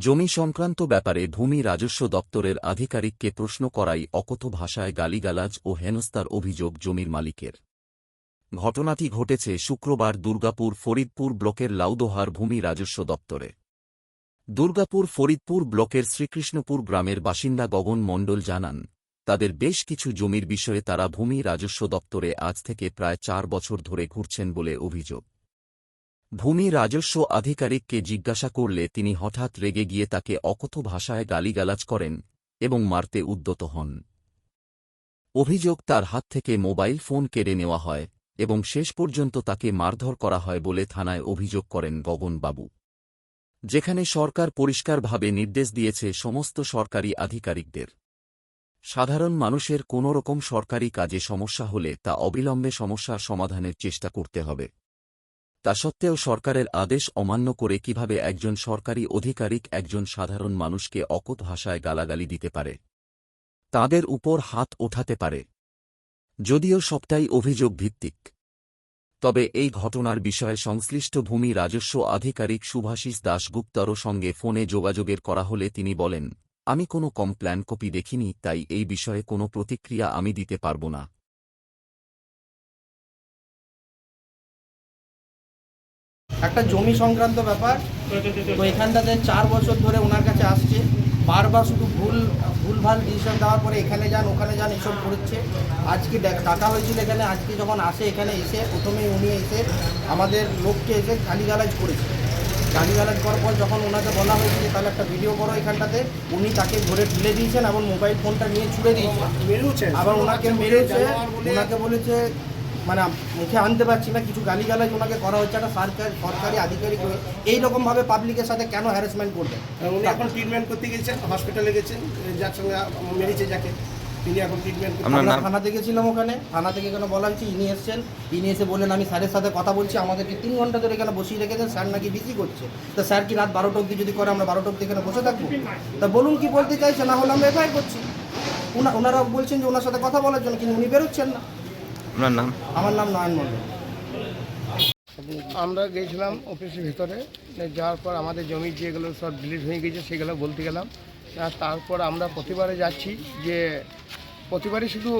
জমি সংক্রান্ত ব্যাপারে ভূমি রাজস্ব দপ্তরের আধিকারিককে প্রশ্ন করাই অকথ্য ভাষায় গালিগালাজ ও হেনস্থার অভিযোগ জমির মালিকের। ঘটনাটি ঘটেছে শুক্রবার দুর্গাপুর ফরিদপুর ব্লকের লাউদোহার ভূমি রাজস্ব দপ্তরে। দুর্গাপুর ফরিদপুর ব্লকের শ্রীকৃষ্ণপুর গ্রামের বাসিন্দা গগন মণ্ডল জানান, তাদের বেশ কিছু জমির বিষয়ে তারা ভূমি রাজস্ব দপ্তরে আজ থেকে প্রায় 4 বছর ধরে ঘুরছেন বলে অভিযোগ। ভূমি রাজস্ব আধিকারিককে জিজ্ঞাসা করলে তিনি হঠাৎ রেগে গিয়ে তাকে অকথ্য ভাষায় গালিগালাজ করেন এবং মারতে উদ্যত হন। অভিযোগ, তার হাত থেকে মোবাইল ফোন কেড়ে নেওয়া হয় এবং শেষ পর্যন্ত তাকে মারধর করা হয় বলে থানায় অভিযোগ করেন গগনবাবু। যেখানে সরকার পরিষ্কারভাবে নির্দেশ দিয়েছে সমস্ত সরকারি আধিকারিকদের, সাধারণ মানুষের কোনোরকম সরকারি কাজে সমস্যা হলে তা অবিলম্বে সমস্যার সমাধানের চেষ্টা করতে হবে। তা সত্ত্বেও সরকারের আদেশ অমান্য করে কিভাবে একজন সরকারি আধিকারিক একজন সাধারণ মানুষকে অকথ্য ভাষায় গালাগালি দিতে পারে, তাদের উপর হাত ওঠাতে পারে? যদিও সবটাই অভিযোগ ভিত্তিক, তবে এই ঘটনার বিষয়ে সংশ্লিষ্ট ভূমি রাজস্ব আধিকারিক শুভাশিস দাশগুপ্তর সঙ্গে ফোনে যোগাযোগের করা হলে তিনি বলেন, আমি কোনো কমপ্ল্যান কপি দেখিনি, তাই এই বিষয়ে কোনো প্রতিক্রিয়া আমি দিতে পারব না। একটা জমি সংক্রান্ত ব্যাপার, তো এখানটাতে 4 বছর ধরে ওনার কাছে আসছে, বারবার শুধু ভুলভাল ডিসিশন দেওয়ার পরে এখানে যান ওখানে যান এসব করছে। আজকে ডাকা হয়েছিল এখানে, আজকে যখন আসে এখানে এসে প্রথমেই উনি এসে আমাদের লোককে এসে গালিগালাজ করেছে। গালিগালাজ করার পর যখন ওনাকে বলা হয়েছে যে তাহলে একটা ভিডিও করো এখানটাতে, উনি তাকে ধরে ঠেলে দিয়েছেন এবং মোবাইল ফোনটা নিয়ে ছুড়ে দিয়েছেন। আবার ওনাকে মেরেছে, ওনাকে বলেছে মানে মুখে আনতে পারছি না, কিছু গালিগালাজ ওনাকে করা হচ্ছে। একটা সরকারি আধিকারিক হয়ে এইরকমভাবে পাবলিকের সাথে কেন হ্যারাসমেন্ট করবে? উনি এখন ট্রিটমেন্ট করতে গেছেন, হসপিটালে গেছেন, যার সঙ্গে মেরেছে যাকে, তিনি এখন ট্রিটমেন্ট। আমরা থানাতে গেছিলাম, ওখানে থানা থেকে কেন বলা হয়েছে, ইনি এসছেন, ইনি এসে বললেন আমি স্যারের সাথে কথা বলছি, আমাদেরকে 3 ঘন্টা ধরে এখানে বসিয়ে রেখেছেন, স্যার নাকি বিজি করছে। তো স্যার কি রাত 12টা অবধি যদি করে আমরা 12টা অবধি এখানে বসে থাকবো? তা বলুন কি বলতে চাইছে, না হলে আমরা এফআইআর করছি। ওনারা বলছেন যে ওনার সাথে কথা বলার জন্য, কিন্তু উনি বেরোচ্ছেন না। আপনার নাম? আমার নাম নয়ন মণ্ডল। আমরা গিয়েছিলাম অফিসের ভিতরে, যাওয়ার পর আমাদের জমি যেগুলো সব ডিলিট হয়ে গেছে সেগুলো বলতে গেলাম। আর তারপর আমরা প্রতিবারে যাচ্ছি, যে প্রতিবারই শুধু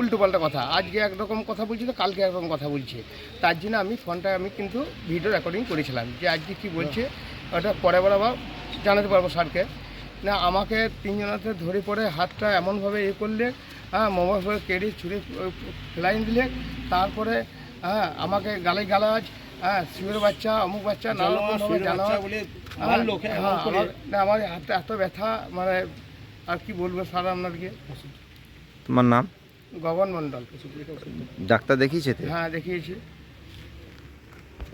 উল্টোপাল্টা কথা, আজকে একরকম কথা বলছি তো কালকে একরকম কথা বলছে। তার জন্য আমি ফোনটা কিন্তু ভিডিও রেকর্ডিং করেছিলাম, যে আজকে কী বলছে ওটা পরে আবার জানাতে পারবো স্যারকে। না আমাকে 3 জনাতে ধরে পড়ে হাতটা এমনভাবে করলে, মোবাইল ফোনে কেড়ে ছুঁড়ে ফেলাইন দিলে, তারপরে আমাকে গালাজ, শিবের বাচ্চা, অমুক বাচ্চা, নানারকমভাবে আমার হাতে এত ব্যথা, মানে আর কি বলবো স্যার আপনাদেরকে। তোমার নাম? গগন মণ্ডল। ডাক্তার দেখিয়েছে? হ্যাঁ দেখিয়েছি।